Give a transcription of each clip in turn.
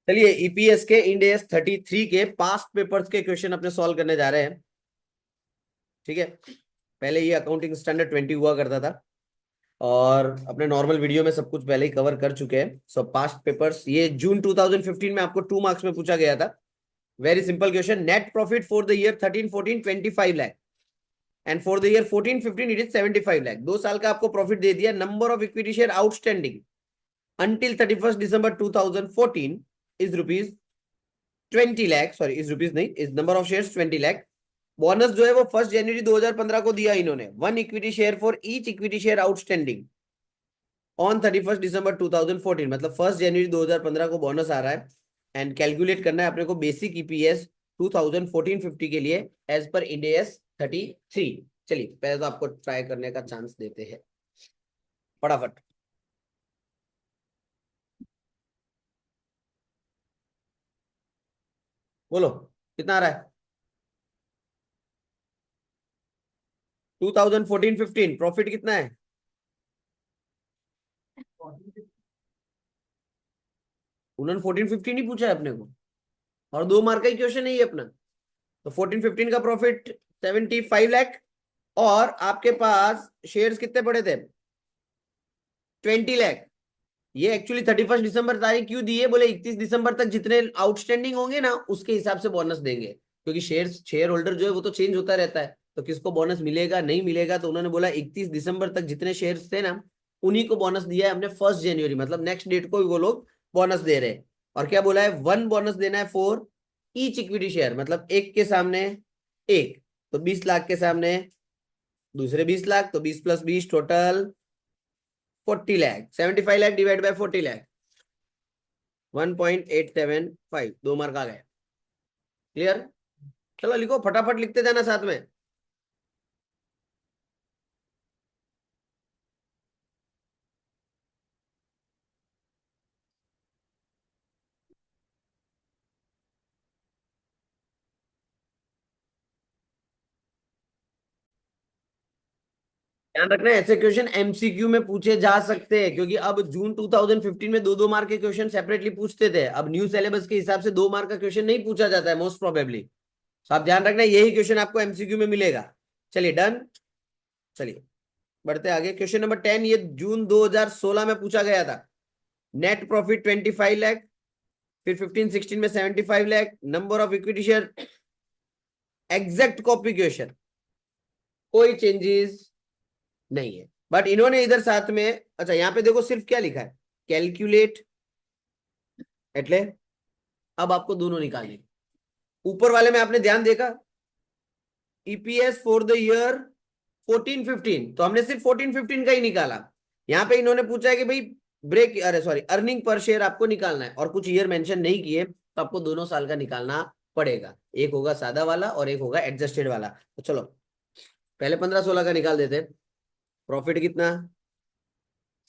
चलिए ईपीएस के end AS 33 के पास्ट पेपर्स के क्वेश्चन अपने सॉल्व करने जा रहे हैं। ठीक है, पहले ये अकाउंटिंग स्टैंडर्ड 20 हुआ करता था और अपने नॉर्मल वीडियो में सब कुछ पहले ही कवर कर चुके हैं। सो पास्ट पेपर्स ये जून 2015 में आपको 2 मार्क्स में पूछा गया था। Very simple question, net profit for the year 13-14 25 lakh and for the year 14-15 it is 75 lakh. 2 साल का आपको प्रॉफिट दे दिया। Number of equity share outstanding until 31st December 2014 is rupees 20 lakh, sorry इस रुपीज नहीं, इस number of shares 20 lakh. Bonus जो है वो 1 जनवरी 2015 को दिया इन्होंने, 1 equity share for each equity share outstanding on 31st December 2014, मतलब 1 जनवरी 2015 को बोनस आ रहा है। एंड कैलकुलेट करना है अपने को बेसिक ईपीएस 2014-50 के लिए एज पर इंड एस 33। चलिए पहले तो आपको ट्राई करने का चांस देते हैं फटाफट। बोलो कितना आ रहा है। 2014-15 प्रॉफिट कितना है। उन्होंने 14-15 ही पूछा है अपने को और 2 मार्क का ही क्वेश्चन है ये अपना। तो 14-15 का प्रॉफिट 75 लाख और आपके पास शेयर्स कितने पड़े थे 20 लाख। ये एक्चुअली 31 दिसंबर तारीख क्यों दी है, बोले 31 दिसंबर तक जितने आउटस्टैंडिंग होंगे ना उसके हिसाब से बोनस देंगे, क्योंकि शेयर होल्डर जो है वो तो चेंज होता रहता है, तो किसको बोनस मिलेगा नहीं मिलेगा। तो उन्होंने बोला 31 दिसंबर तक जितने शेयर्स थे ना उन्हीं को बोनस दिया है हमने 1 जनवरी, मतलब नेक्स्ट डेट को वो लोग बोनस दे रहे हैं। और क्या बोला है, 1 बोनस देना है फॉर ईच इक्विटी शेयर, मतलब एक के सामने एक, तो 20 लाख के सामने दूसरे 20 लाख, तो 20 + 20 total 40 lakh. 75 lakh divide by 40 lakh 1.875, 2 mark आ गए। क्लियर, चलो लिखो फटाफट, लिखते जाना साथ में। ध्यान रखना ऐसे क्वेश्चन एमसीक्यू में पूछे जा सकते हैं, क्योंकि अब जून 2015 में 2-2 मार्क के क्वेश्चन सेपरेटली पूछते थे, अब न्यू सिलेबस के हिसाब से 2 मार्क का क्वेश्चन नहीं पूछा जाता है मोस्ट प्रोबेबली। तो आप ध्यान रखना यही क्वेश्चन आपको एमसीक्यू में मिलेगा। चलिए डन, चलिए बढ़ते आगे। क्वेश्चन नंबर 10 ये जून 2016 में पूछा गया था। नेट प्रॉफिट 25 लाख, फिर 15-16 में 75 lakh, number of equity share exact copy question, कोई चेंजेस नहीं है। बट इन्होंने इधर साथ में, अच्छा यहाँ पे देखो सिर्फ क्या लिखा है, कैलकुलेट, एटले अब आपको दोनों निकालने। ऊपर वाले में आपने ध्यान देखा ईपीएस फॉर द ईयर 14-15, तो हमने सिर्फ 14-15 का ही निकाला। यहाँ पे इन्होंने पूछा है कि भाई ब्रेक, अरे सॉरी, अर्निंग पर शेयर आपको निकालना है और कुछ ईयर मेंशन नहीं किए, तो आपको दोनों साल का निकालना पड़ेगा। एक होगा सादा वाला और एक होगा एडजस्टेड वाला। तो चलो पहले 15-16 का निकाल देते। प्रॉफिट कितना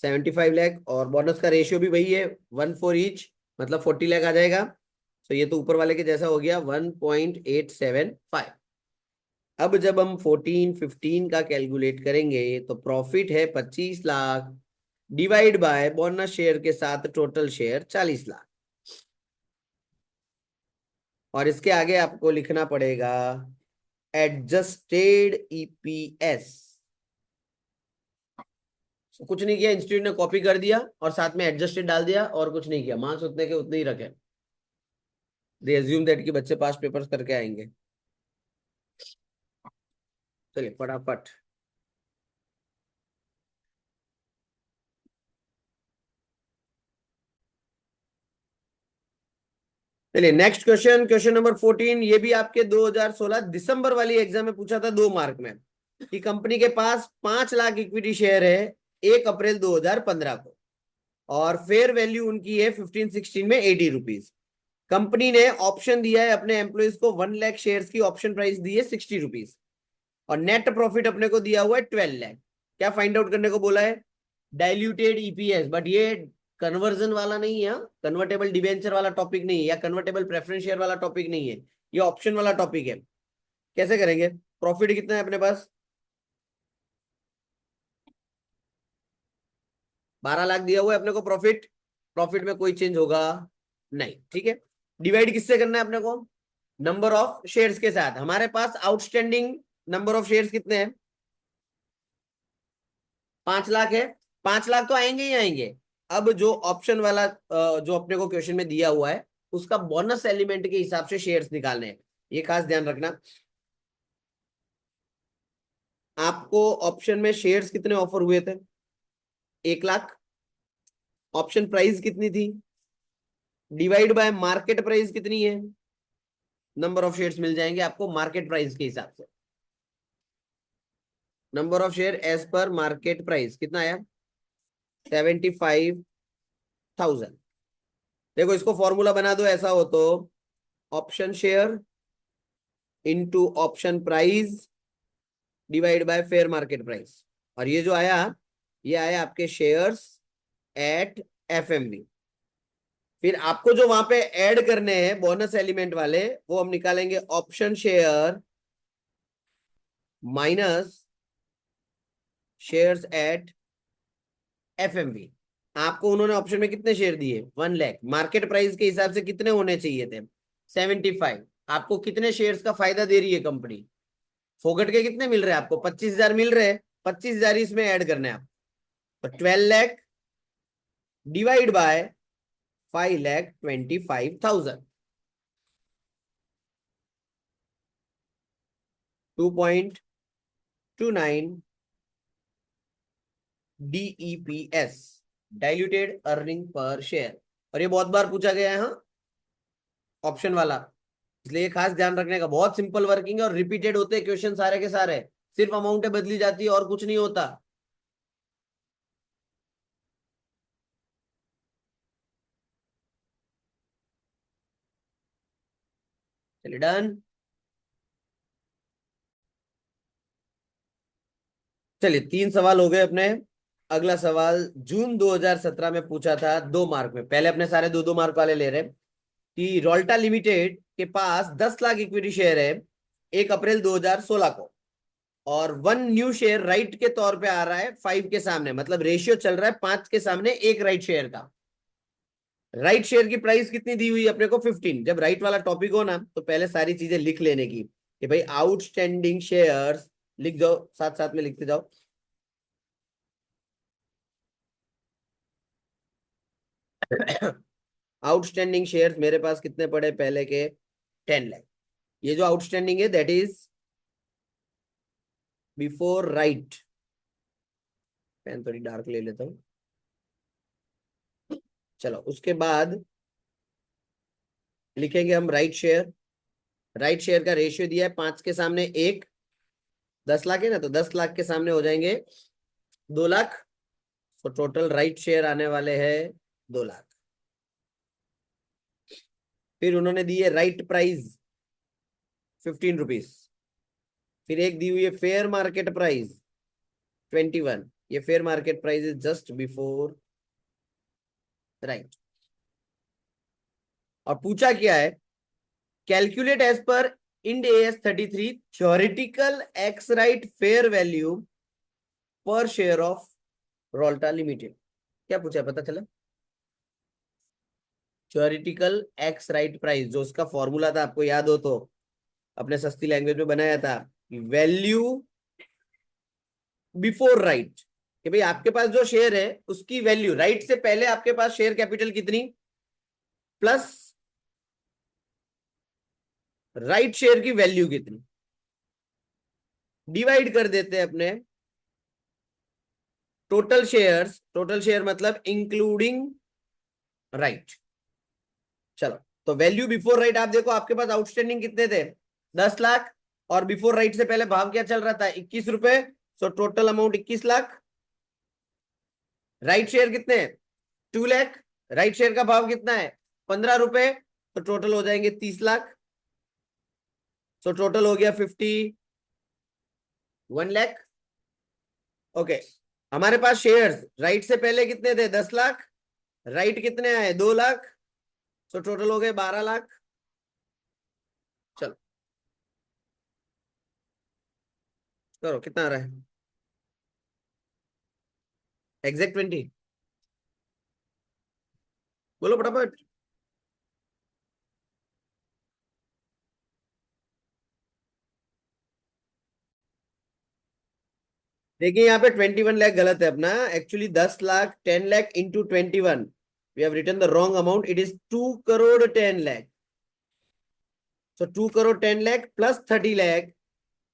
75 लाख और बोनस का रेशियो भी वही है 1 फॉर ईच, मतलब 40 लाख आ जाएगा। तो ये तो ऊपर वाले के जैसा हो गया 1.875। अब जब हम 14-15 का कैलकुलेट करेंगे तो प्रॉफिट है 25 lakh divide bye bonus share के साथ टोटल शेयर 40 लाख, और इसके आगे आपको लिखना पड़ेगा एडजस्टेड ईपीएस। कुछ नहीं किया, इंस्टीट्यूट ने कॉपी कर दिया और साथ में एडजस्टेड डाल दिया और कुछ नहीं किया, मार्क्स उतने के उतने ही रखे। दे अज्यूम दैट कि बच्चे पास पेपर्स करके आएंगे। चलिए फटाफट, चलिए नेक्स्ट क्वेश्चन, क्वेश्चन नंबर 14। ये भी आपके 2016 दिसंबर वाली एग्जाम में पूछा था 2 मार्क में, कि कंपनी के पास 5 लाख इक्विटी शेयर है 1 अप्रैल 2015 को और फेयर वैल्यू उनकी है 15-16 में 80 रुपीज। कंपनी ने ऑप्शन दिया है अपने एम्प्लॉइज को 1 लाख शेयर्स की ऑप्शन प्राइस दी है 60 रुपीज और नेट प्रॉफिट अपने को दिया हुआ है 12 लाख। क्या फाइंड आउट करने को बोला है, डाइल्यूटेड ईपीएस, बट ये कन्वर्जन वाला नहीं है, कन्वर्टेबल डिबेंचर वाला टॉपिक नहीं है या कन्वर्टेबल प्रेफरेंस शेयर वाला टॉपिक नहीं है, ये ऑप्शन वाला टॉपिक है। कैसे करेंगे, प्रॉफिट कितना है अपने पास 12 लाख दिया हुआ है अपने को प्रॉफिट, प्रॉफिट में कोई चेंज होगा नहीं, ठीक है। डिवाइड किससे करना है अपने को? नंबर ऑफ शेयर्स के साथ। हमारे पास आउटस्टैंडिंग नंबर ऑफ शेयर्स कितने हैं? 5 लाख है। 5 लाख तो आएंगे ही आएंगे। अब जो ऑप्शन वाला जो अपने को क्वेश्चन में दिया हुआ है, उसका बोनस एलिमेंट के हिसाब से शेयर्स निकालने हैं, ये खास ध्यान रखना। आपको ऑप्शन में शेयर्स कितने ऑफर हुए थे? 1 लाख। ऑप्शन प्राइस कितनी थी? डिवाइड बाय मार्केट प्राइस कितनी है? नंबर ऑफ शेयर्स मिल जाएंगे आपको मार्केट प्राइस के हिसाब से। Number of share as per market price कितना आया? 75,000। देखो इसको फॉर्मूला बना दो, ऐसा हो तो option share into option price divide by fair market price. और ये जो आया, ये आया आपके शेयर्स एट एफएमवी। फिर आपको जो वहां पे ऐड करने हैं बोनस एलिमेंट वाले, वो हम निकालेंगे option share minus shares at FMV. आपको उन्होंने ऑप्शन में कितने शेयर दिए? 1 लाख। मार्केट प्राइस के हिसाब से कितने होने चाहिए थे? 75। आपको कितने शेयर्स का फायदा दे रही है कंपनी? फोकट के कितने मिल रहे हैं आपको? 25,000 मिल रहे हैं। 25,000 इसमें ऐड करने हैं आप। तो 12 lakh divide bye 5,25,000। 2.29 DEPS, diluted earning per share. और ये बहुत बार पूछा गया है, हाँ, ऑप्शन वाला। इसलिए खास ध्यान रखने का, बहुत सिंपल वर्किंग है और रिपीटेड होते हैं क्वेश्चन सारे के सारे। सिर्फ अमाउंट बदली जाती है और कुछ नहीं होता। चलिए डन। चलिए 3 सवाल हो गए अपने। अगला सवाल जून 2017 में पूछा था, 2 मार्क में। पहले अपने सारे 2-2 मार्क वाले ले रहे हैं कि रोल्टा लिमिटेड के पास 10 लाख इक्विटी शेयर है 1 अप्रैल 2016 को, और 1 न्यू शेयर राइट के तौर पे आ रहा है 5 के सामने। मतलब रेशियो चल रहा है 5 के सामने 1 राइट शेयर का। राइट शेयर की प्राइस कितनी दी हुई अपने को? 15। जब राइट वाला टॉपिक हो ना, तो पहले सारी चीजें लिख लेने की कि भाई आउटस्टैंडिंग शेयर्स लिख जाओ, साथ साथ में लिखते जाओ। आउटस्टैंडिंग शेयर्स मेरे पास कितने पड़े पहले के? 10 लाख। ये जो आउटस्टैंडिंग है that is before right. Pen थोड़ी डार्क ले लेता हूं। चलो उसके बाद लिखेंगे हम राइट शेयर। राइट शेयर का रेशियो दिया है 5 के सामने 1। 10 लाख है ना, तो 10 लाख के सामने हो जाएंगे 2 लाख। तो टोटल राइट शेयर आने वाले हैं 2 लाख। फिर उन्होंने दी है राइट प्राइस 15 रुपीज। फिर एक दी हुई है फेयर मार्केट प्राइस 21। ये fair market price is just before right. और पूछा क्या है? Calculate as per Ind AS 33 theoretical ex right fair value per share of Rolta limited. क्या पूछा है पता चला? थ्योरेटिकल एक्स राइट प्राइस, जो उसका फॉर्मूला था आपको याद हो तो अपने सस्ती लैंग्वेज में बनाया था, वैल्यू बिफोर राइट। कि भाई आपके पास जो शेयर है उसकी वैल्यू राइट से पहले आपके पास शेयर कैपिटल कितनी, प्लस राइट शेयर की वैल्यू कितनी, डिवाइड कर देते हैं अपने टोटल शेयर्स। टोटल शेयर मतलब इंक्लूडिंग राइट। चलो, तो वैल्यू बिफोर राइट आप देखो, आपके पास आउटस्टैंडिंग कितने थे? 10 लाख। और बिफोर राइट से पहले भाव क्या चल रहा था? 21 रुपए। So total amount 21 lakh. Right share कितने? 2 लाख। राइट शेयर का भाव कितना है? 15 रुपए। तो टोटल हो जाएंगे 30 लाख। सो टोटल हो गया 51 लाख। ओके। हमारे पास शेयर्स राइट से पहले कितने थे? 10 लाख। राइट कितने आए? 2 लाख। सो टोटल हो गए 12 लाख। चलो करो, कितना आ रहा है? एग्जैक्ट 20। बोलो फटाफट। देखिए यहाँ पे 21 लाख गलत है अपना, actually 10 lakh 10 lakh into 21, we have written the wrong amount, it is 2 crore 10 lakh. So 2 crore 10 lakh plus 30 lakh,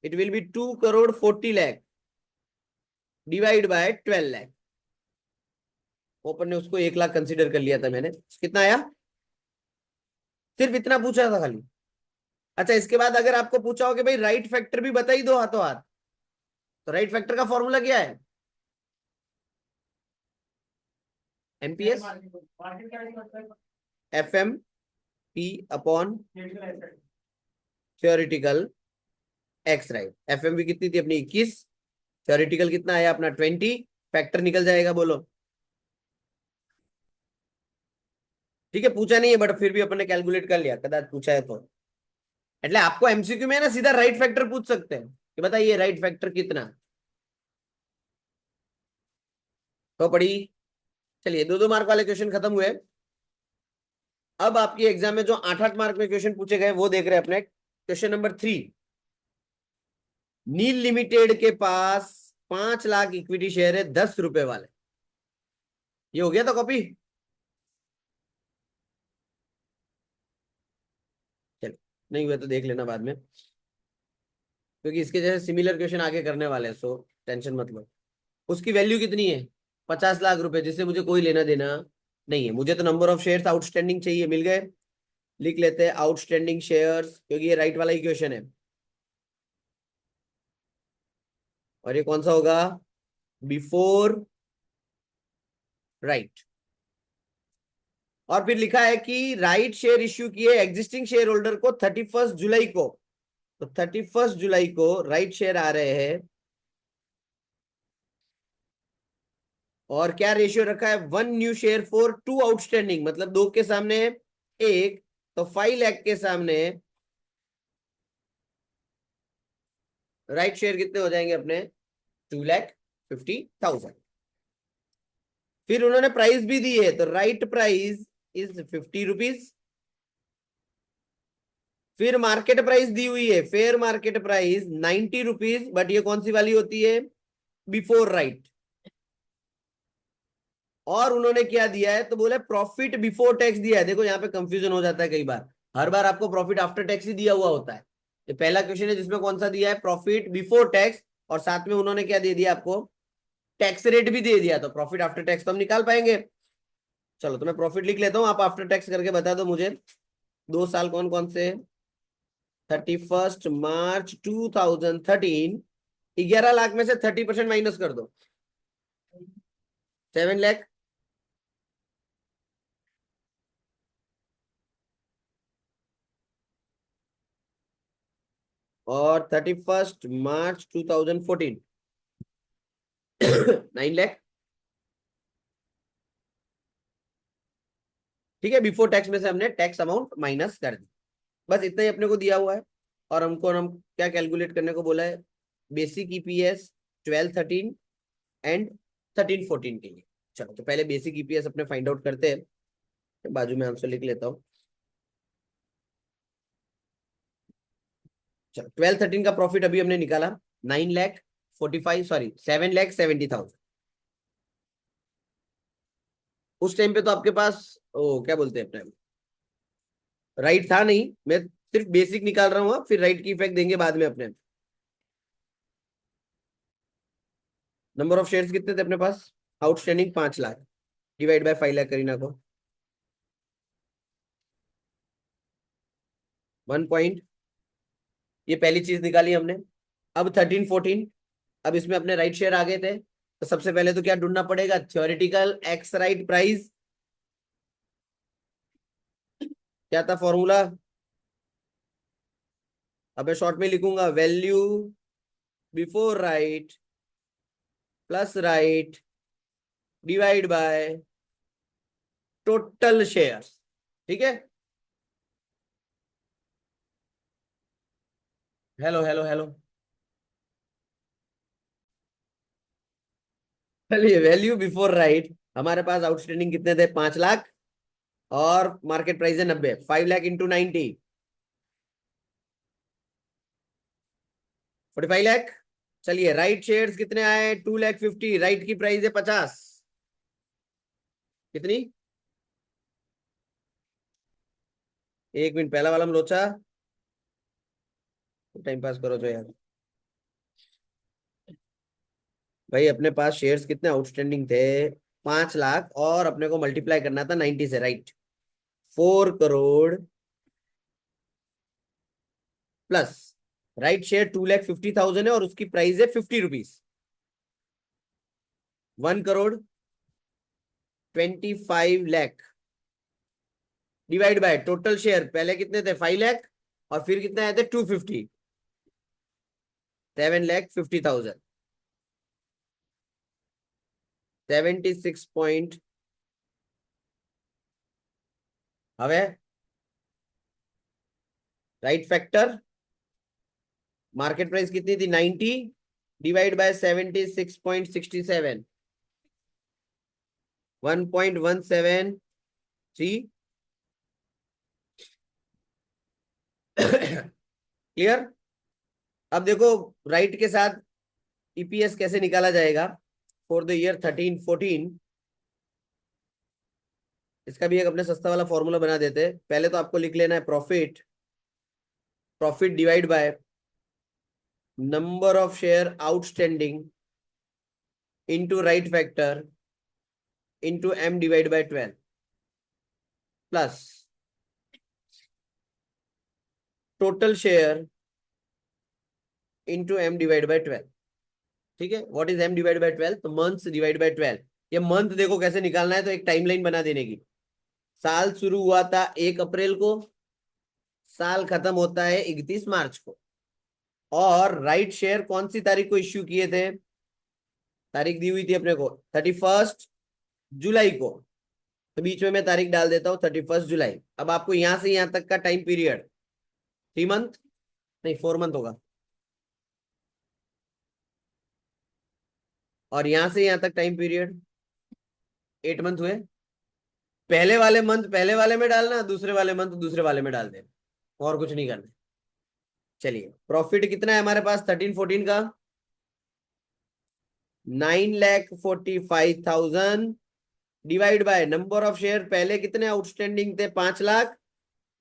it will be 2 crore 40 lakh divide by 12 lakh. Open ने उसको 1 लाख कंसिडर कर लिया था मैंने. कितना आया? सिर्फ इतना पूछा था खाली. अच्छा, इसके बाद अगर आपको पूछा हो कि भाई राइट फैक्टर भी बता ही दो हाथों हाथ, तो राइट फैक्टर का फॉर्मूला क्या है? MPS F M P upon theoretical ex. Right. F M P कितनी थी अपनी? 21. थ्योरेटिकल कितना आया अपना? 20. फैक्टर निकल जाएगा, बोलो. ठीक है, पूछा नहीं है बट फिर भी अपन ने कैलकुलेट कर लिया, कदाच पूछा है तो. એટલે आपको एमसीक्यू में ना सीधा राइट फैक्टर पूछ सकते हैं कि बताइए राइट फैक्टर कितना. तो पड़ी. चलिए, 2-2 मार्क वाले क्वेश्चन खत्म हुए. अब आपकी एग्जाम में जो 8-8 मार्क में क्वेश्चन पूछे गए वो देख रहे हैं अपने. Question number 3. नील लिमिटेड के पास 5 लाख इक्विटी शेयर है 10 रुपए वाले. ये हो गया था कॉपी? चलो, नहीं हुआ तो देख लेना बाद में, क्योंकि इसके जैसे सिमिलर क्वेश्चन आगे करने वाले हैं, सो टेंशन मत लो. उसकी वैल्यू कितनी है? 50 लाख रुपए, जिससे मुझे कोई लेना देना नहीं है. मुझे तो नंबर ऑफ शेयर्स आउटस्टैंडिंग चाहिए. मिल गए. लिख लेते हैं आउटस्टैंडिंग शेयर्स, क्योंकि ये राइट वाला ही क्वेश्चन है. और ये कौन सा होगा? Before right. और फिर लिखा है कि राइट शेयर इश्यू किए एग्जिस्टिंग शेयर होल्डर को 31 जुलाई को. तो 31 जुलाई को राइट शेयर आ रहे हैं. और क्या रेशियो रखा है? 1 न्यू शेयर फॉर 2 आउटस्टैंडिंग, मतलब 2 के सामने 1, तो 5 लाख के सामने राइट शेयर कितने हो जाएंगे अपने? 2,50,000. फिर उन्होंने प्राइस भी दी है, तो राइट प्राइस इज 50 रुपीज. फिर मार्केट प्राइस दी हुई है, fair market price 90 rupees, but ये कौन सी वाली होती है? Before right. और उन्होंने क्या दिया है? तो बोले प्रॉफिट बिफोर टैक्स दिया है. देखो यहाँ पे कंफ्यूजन हो जाता है कई बार. हर बार आपको प्रॉफिट आफ्टर टैक्स ही दिया हुआ होता है. ये पहला क्वेश्चन है जिसमें कौन सा दिया है? Profit before tax. और साथ में उन्होंने क्या दे दिया आपको? टैक्स रेट भी दे दिया. तो प्रॉफिट आफ्टर टैक्स तो हम निकाल पाएंगे. चलो, तो मैं प्रॉफिट लिख लेता हूँ, आप आफ्टर टैक्स करके बता दो मुझे. 2 साल कौन कौन से? 31 मार्च 2013. 11 लाख में से 30% माइनस कर दो. 7 लाख. और 31 मार्च 2014. 9 लाख. ठीक है, बिफोर टैक्स में से हमने टैक्स अमाउंट माइनस कर दी. बस इतना ही अपने को दिया हुआ है. और हम क्या कैलकुलेट करने को बोला है? बेसिक ईपीएस 12-13 एंड 13-14 के लिए. चलो, तो पहले बेसिक ईपीएस अपने फाइंड आउट करते हैं. बाजू में आंसर लिख लेता हूँ. चलो, 12-13 का प्रॉफिट अभी हमने निकाला. 9,45, सॉरी 7,70,000. उस टाइम पे तो आपके पास ओ क्या बोलते हैं अपने, राइट था नहीं. मैं सिर्फ बेसिक निकाल रहा हूँ, फिर राइट की इफेक्ट देंगे बाद में अपने. नंबर ऑफ शेयर्स कितने थे अपने पास? Outstanding 5 lakh. Divide by 5 lakh करीना को. 1 पॉइंट. ये पहली चीज निकाली हमने. अब 13-14. अब इसमें अपने राइट शेयर आ गए थे, तो सबसे पहले तो क्या ढूंढना पड़ेगा? Theoretical ex right price. क्या था फॉर्मूला? अब मैं शॉर्ट में लिखूंगा, value before right plus right divide by total shares. ठीक है. Hello hello hello. चलिए, वैल्यू बिफोर राइट हमारे पास आउटस्टैंडिंग कितने थे? 5 लाख. और मार्केट प्राइस है 90. 5 लाख इंटू 90, 45 लाख. चलिए राइट शेयर्स कितने आए, 2,50,000, राइट की प्राइस है 50, कितनी, 1 मिनट, पहला वाला हम लोचा, टाइम पास करो तो यार भाई। अपने पास शेयर्स कितने आउटस्टैंडिंग थे, 5 लाख, और अपने को मल्टीप्लाई करना था 90 से, right. 4 crore plus right share 2,50,000 है और उसकी प्राइस है 50 rupees. 1,25,00,000 divide by total share, पहले कितने थे 5 लाख, और फिर कितने आए थे 250, 7,50,000, 76 पॉइंट। હવે राइट फैक्टर, मार्केट प्राइस कितनी थी 90, डिवाइड बाय 76.67, 1.173। क्लियर। अब देखो राइट के साथ ईपीएस कैसे निकाला जाएगा फॉर द ईयर 13-14। इसका भी एक अपने सस्ता वाला फॉर्मूला बना देते हैं। पहले तो आपको लिख लेना है profit, profit divide by number of share outstanding into right factor into m divide by 12 plus total share into m divide by 12। ठीक है, what is m divide by 12, तो मंथ्स डिवाइड बाय 12। ये मंथ देखो कैसे निकालना है, तो एक टाइमलाइन बना देने की। साल शुरू हुआ था 1 अप्रैल को, साल खत्म होता है 31 मार्च को, और राइट शेयर कौन सी तारीख को इश्यू किए थे, तारीख दी हुई थी अपने को 31 जुलाई को, तो बीच में मैं तारीख डाल देता हूं 31 जुलाई। अब आपको यहां से यहां तक का टाइम पीरियड 3 मंथ, नहीं 4 मंथ होगा, और यहां से यहां तक टाइम पीरियड 8 मंथ हुए। पहले वाले मंथ पहले वाले में डालना, दूसरे वाले मंथ दूसरे वाले में डाल देना, और कुछ नहीं करना। चलिए प्रॉफिट कितना है हमारे पास 13-14 का, 9,45,000 divide by number of share, पहले कितने आउटस्टैंडिंग थे 5 लाख,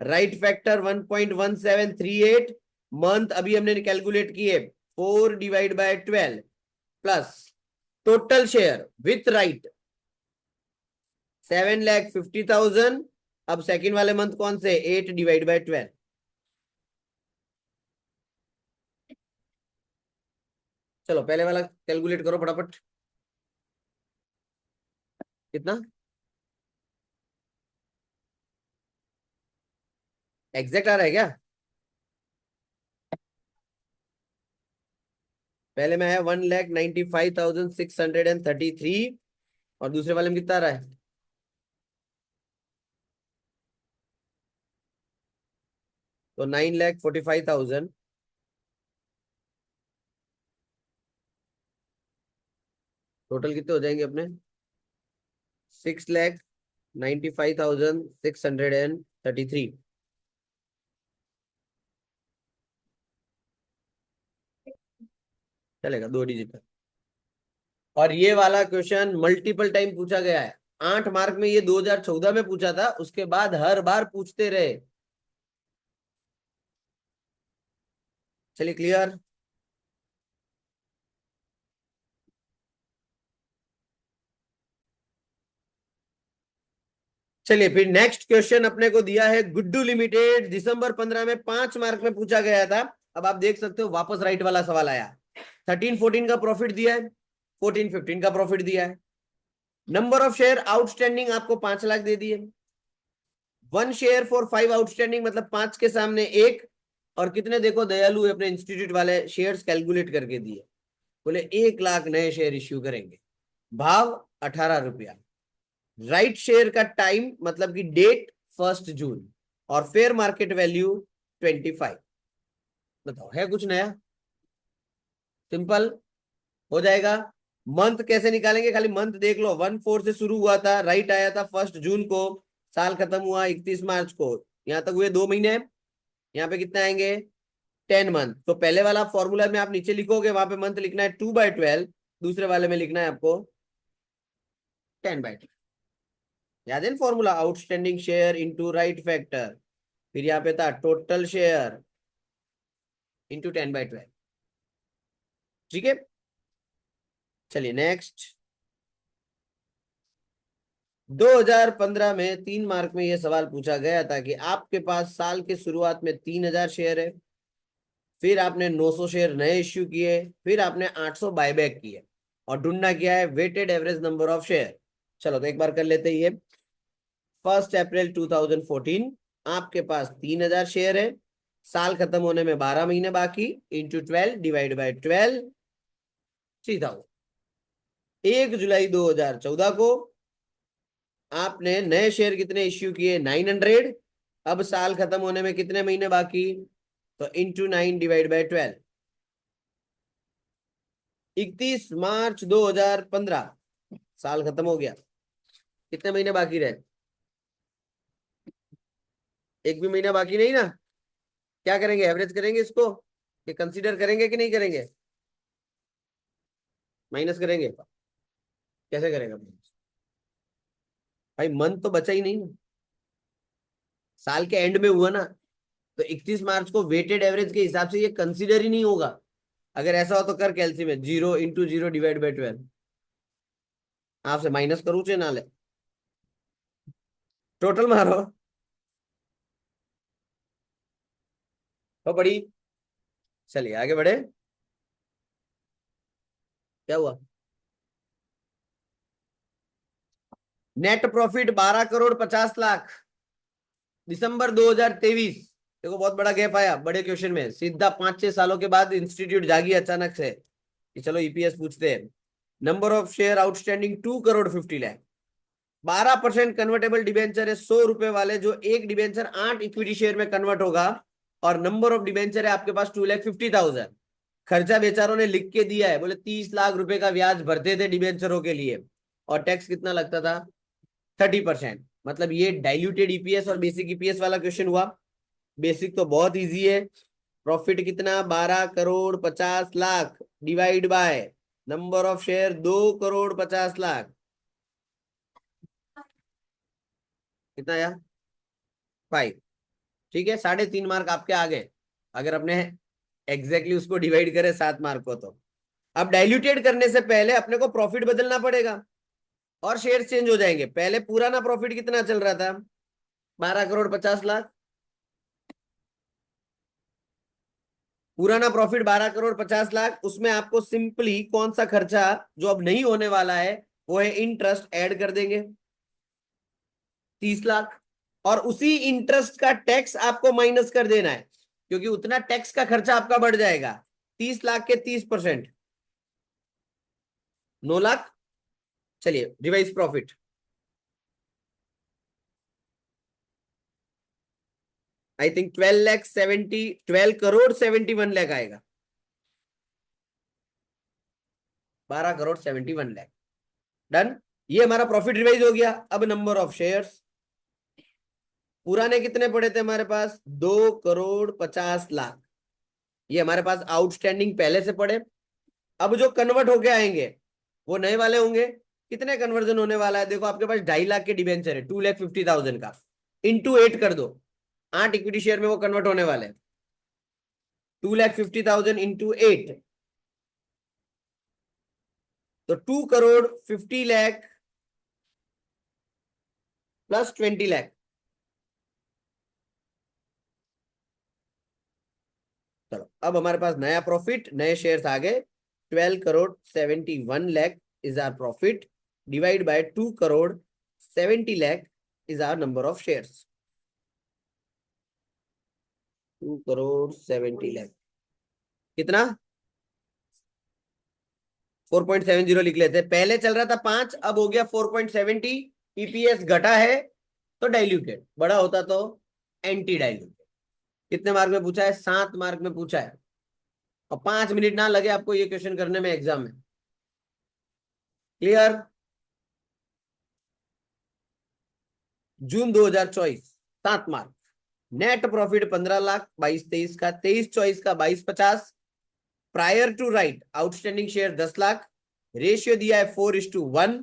राइट फैक्टर 1.1738, मंथ अभी हमने कैलकुलेट किए 4 divide by 12 plus total share with right 7,50,000। अब सेकंड वाले मंथ कौन से, 8 डिवाइड बाय 12। चलो पहले वाला कैलकुलेट करो फटाफट, कितना एग्जैक्ट आ रहा है क्या। पहले में है 1,95,633, और दूसरे वाले में कितना आ रहा है, तो 9,45,000। टोटल कितने हो जाएंगे अपने, 6,95,633। चलेगा 2 डिजिट का। और ये वाला क्वेश्चन मल्टीपल टाइम पूछा गया है, 8 मार्क में। ये 2014 में पूछा था, उसके बाद हर बार पूछते रहे। चलिए क्लियर। चलिए फिर नेक्स्ट क्वेश्चन अपने को दिया है गुड्डू लिमिटेड, दिसंबर 15 में 5 मार्क में पूछा गया था। अब आप देख सकते हो वापस राइट वाला सवाल आया। 13-14 का प्रॉफिट दिया है, 14-15 का प्रॉफिट दिया है, नंबर ऑफ शेयर आउटस्टैंडिंग आपको 5 लाख दे दिए, 1 शेयर फॉर 5 आउटस्टैंडिंग, मतलब 5 के सामने 1, और कितने देखो दयालु अपने इंस्टीट्यूट वाले शेयर्स कैलकुलेट करके दिए, बोले 1 लाख नए शेयर इश्यू करेंगे, भाव 18 रुपया, राइट शेयर का टाइम मतलब कि डेट 1 जून, और फेयर मार्केट वैल्यू 25। बताओ है कुछ नया, सिंपल हो जाएगा। मंथ कैसे निकालेंगे, खाली मंथ देख लो, 1-4 से शुरू हुआ था, राइट आया था 1 जून को, साल खत्म हुआ 31 मार्च को, यहां तक हुए 2 महीने। यहाँ पे कितने आएंगे 10 मंथ। तो पहले वाला फॉर्मूला में आप नीचे लिखोगे, वहां पे मंथ लिखना है 2/12, दूसरे वाले में लिखना है आपको 10/12। याद है formula, outstanding share into right factor, फिर यहाँ पे था टोटल शेयर इंटू 10/12। ठीक है, चलिए नेक्स्ट। 2015 में 3 मार्क में यह सवाल पूछा गया था कि आपके पास साल के शुरुआत में 3000 शेयर है, फिर आपने 900 शेयर नए इश्यू किए, फिर आपने 800 बायबैक किए, और ढूंढना क्या है, weighted average number of share. चलो तो एक बार कर लेते हैं ये। 1 अप्रैल 2014 आपके पास 3000 शेयर है, साल खत्म होने में 12 महीने बाकी, इंटू 12 डिवाइड बाई 12, 3000। 1 जुलाई 2014 को आपने नए शेयर कितने इश्यू किए, 900। अब साल खत्म होने में कितने महीने बाकी, तो इंटू 9 डिवाइड बाई 12। 31 मार्च 2015 साल खत्म हो गया, कितने महीने बाकी रहे, एक भी महीना बाकी नहीं ना। क्या करेंगे, एवरेज करेंगे इसको, ये कंसीडर करेंगे कि नहीं करेंगे, माइनस करेंगे, कैसे करेगा भाई, मंथ तो बचा ही नहीं ना, साल के एंड में हुआ ना, तो 31 मार्च को वेटेड एवरेज के हिसाब से ये कंसीडर ही नहीं होगा। अगर ऐसा हो तो कर कैलसी में 0 × 0 डिवाइड बाई 12, आपसे माइनस करूँ चे ना ले, टोटल मारो तो बड़ी। चलिए आगे बढ़े, क्या हुआ, नेट प्रॉफिट 12 करोड़ 50 लाख, दिसंबर 2023। देखो बहुत बड़ा गैप आया बड़े क्वेश्चन में, सीधा 5-6 सालों के बाद इंस्टीट्यूट जागी अचानक से कि चलो ईपीएस पूछते हैं। Number of share outstanding 2 crore 50 lakh. 12% convertible debenture है 100 रुपए वाले, जो एक डिबेंचर 8 इक्विटी शेयर में कन्वर्ट होगा, और नंबर ऑफ डिबेंचर है आपके पास 2,50,000। खर्चा बेचारों ने लिख के दिया है, बोले 30 लाख रुपए का ब्याज भरते थे डिबेंचरों के लिए, और टैक्स कितना लगता था, 30%। मतलब ये डाइल्यूटेड ईपीएस और बेसिक ईपीएस वाला क्वेश्चन हुआ। बेसिक तो बहुत इजी है, प्रॉफिट कितना 12 crore 50 lakh divide by number of share 2 crore 50 lakh, कितना आया 5। ठीक है, 3.5 मार्क आपके आ गए, अगर अपने एग्जैक्टली उसको डिवाइड करें 7 मार्क को तो। अब डाइल्यूटेड करने से पहले अपने को प्रॉफिट बदलना पड़ेगा, और शेयर चेंज हो जाएंगे। पहले पुराना प्रॉफिट कितना चल रहा था, 12 करोड़ 50 लाख। पुराना प्रॉफिट 12 करोड़ 50 लाख, उसमें आपको सिंपली कौन सा खर्चा जो अब नहीं होने वाला है, वो है इंटरेस्ट, ऐड कर देंगे 30 लाख, और उसी इंटरेस्ट का टैक्स आपको माइनस कर देना है, क्योंकि उतना टैक्स का खर्चा आपका बढ़ जाएगा। 30 लाख के 30%, 9 लाख। चलिए revise profit, I think 12 crore 71 lakh आएगा, 12 करोड़ 71 लाख। डन, ये हमारा प्रॉफिट रिवाइज हो गया। अब नंबर ऑफ शेयर्स, पुराने कितने पड़े थे हमारे पास, 2 करोड़ 50 लाख, ये हमारे पास आउटस्टैंडिंग पहले से पड़े। अब जो कन्वर्ट होके आएंगे वो नए वाले होंगे। कितने कन्वर्जन होने वाला है, देखो आपके पास 2.5 लाख के डिबेंचर है, 2,50,000 का, इंटू 8 कर दो, 8 इक्विटी शेयर में वो कन्वर्ट होने वाले, 2,50,000 इंटू 8, तो 2 करोड़ 50 लाख प्लस 20 लाख। चलो अब हमारे पास नया प्रॉफिट, नए शेयर्स आ गए, 12 crore 71 lakh is our profit, divide by 2 crore 70 lakh is our number of shares. 2 crore 70 lakh कितना, 4.70 लिख लेते हैं। पहले चल रहा था 5, अब हो गया 4.70। ईपीएस घटा है तो डाइल्यूटेड, बड़ा होता तो एंटी डाइल्यूटेड। कितने मार्क में पूछा है, 7 मार्क में पूछा है, और 5 मिनट ना लगे आपको ये क्वेश्चन करने में एग्जाम में। Clear, June 2024, 7 mark. Net profit 15 lakh 22-23 का, 23-24 का 22-50, prior to right outstanding share 10 lakh, ratio दिया है 4:1,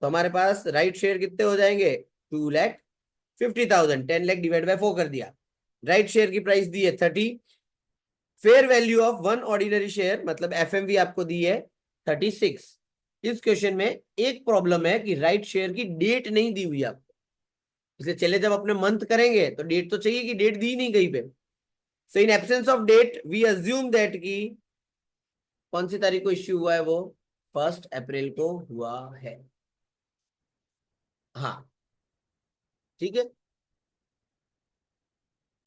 तो हमारे पास राइट शेयर कितने हो जाएंगे 2,50,000, 10 लाख डिवाइड बाय 4 कर दिया। राइट शेयर की प्राइस दी है 30, fair value of one ordinary share मतलब एफएमवी आपको दी है 36। इस क्वेश्चन में एक प्रॉब्लम है कि राइट शेयर की डेट नहीं दी हुई आपको, इसलिए चले जब अपने मंथ करेंगे तो डेट तो चाहिए कि डेट दी नहीं कहीं पे। So in absence of date we assume that की कौन सी तारीख को इश्यू हुआ है, वो 1 अप्रैल को हुआ है। हाँ ठीक है,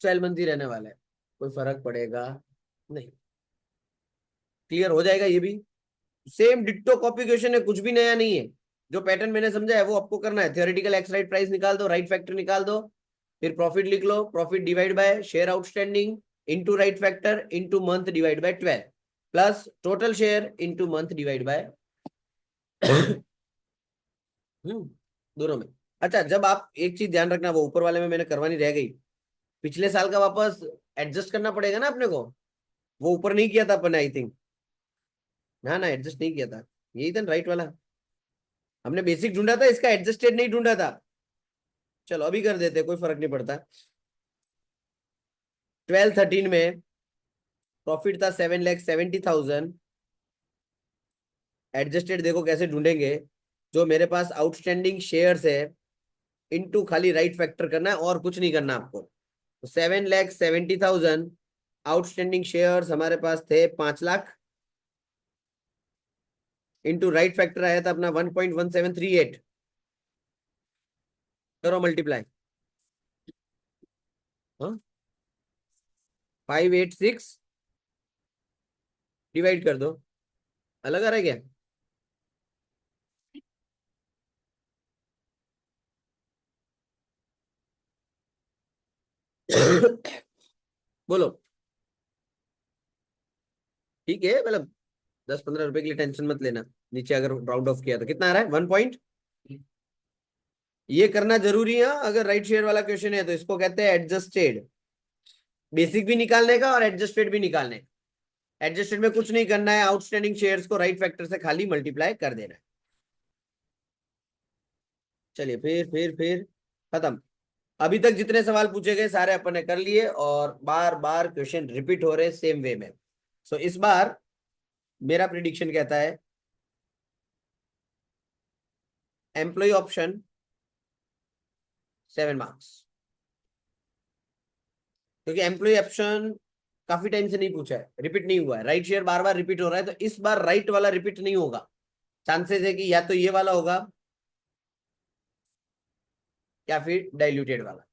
12 मंथ ही रहने वाला है, कोई फर्क पड़ेगा नहीं, क्लियर हो जाएगा ये भी। सेम डिट्टो कॉपी क्वेश्चन है, कुछ भी नया नहीं है। जो पैटर्न मैंने समझा है वो आपको करना है। थियोरेटिकल एक्स राइट प्राइस निकाल दो, राइट फैक्टर निकाल दो, फिर प्रॉफिट लिख लो, profit divide by share outstanding into right factor into month divide by 12 plus total share into month divide by दोनों में। अच्छा, जब आप एक चीज ध्यान रखना, वो ऊपर वाले में मैंने करवानी रह गई, पिछले साल का वापस एडजस्ट करना पड़ेगा ना अपने को, वो ऊपर नहीं किया था अपन आई थिंक, ना ना एडजस्ट नहीं किया था, यही था राइट वाला, हमने बेसिक ढूंढा था, इसका एडजस्टेड नहीं ढूंढा था। चलो अभी कर देते, कोई फर्क नहीं पड़ता। 12-13 में प्रॉफिट था 7,70,000, एडजस्टेड देखो कैसे ढूंढेंगे, जो मेरे पास आउटस्टैंडिंग शेयर्स है इनटू खाली राइट फैक्टर करना है और कुछ नहीं करना आपको। तो 7,70,000 आउटस्टैंडिंग शेयर्स हमारे पास थे 5 लाख, इनटू राइट फैक्टर आया था अपना 1.1738, करो मल्टीप्लाई, 586 डिवाइड कर दो, अलग आ रहा है क्या? बोलो। ठीक है, मतलब 10-15 रुपए के लिए टेंशन मत लेना, नीचे अगर राउंड ऑफ किया तो कितना आ रहा है 1 पॉइंट। ये करना जरूरी है अगर राइट शेयर वाला क्वेश्चन है, तो इसको कहते हैं एडजस्टेड, बेसिक भी निकालने का और एडजस्टेड भी निकालने का। एडजस्टेड में कुछ नहीं करना है, आउटस्टैंडिंग शेयर्स को राइट फैक्टर से खाली मल्टीप्लाई कर देना है। चलिए फिर खत्म। अभी तक जितने सवाल पूछे गए सारे अपन ने कर लिए, और बार बार क्वेश्चन रिपीट हो रहे सेम वे में। सो इस बार मेरा प्रिडिक्शन कहता है एम्प्लॉय ऑप्शन 7 मार्क्स, क्योंकि एम्प्लॉय ऑप्शन काफी टाइम से नहीं पूछा है, रिपीट नहीं हुआ है, राइट शेयर बार बार रिपीट हो रहा है, तो इस बार राइट वाला रिपीट नहीं होगा। चांसेस है कि या तो ये वाला होगा या फिर डाइल्यूटेड वाला।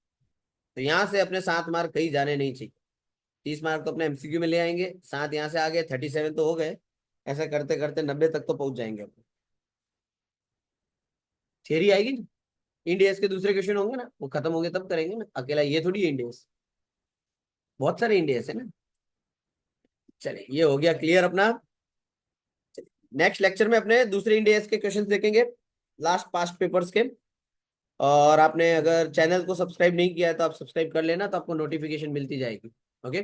तो यहां से अपने 7 मार्क कहीं जाने नहीं चाहिए। 30 मार्क तो अपने एमसीक्यू में ले आएंगे, 7 यहाँ से आ गए, 37 तो हो गए, ऐसा करते करते 90 तक तो पहुंच जाएंगे अपन। थियरी आएगी ना, इंडियस के दूसरे क्वेश्चन होंगे ना, वो खत्म होंगे तब करेंगे ना, अकेला ये थोड़ी है इंडियस, बहुत सारे इंडियस है ना। चलिए ये हो गया क्लियर अपना। नेक्स्ट लेक्चर में अपने दूसरे इंडियस के क्वेश्चंस देखेंगे, लास्ट पास्ट पेपर्स के। और आपने अगर चैनल को सब्सक्राइब नहीं किया है तो आप सब्सक्राइब कर लेना, तो आपको नोटिफिकेशन मिलती जाएगी। ओके।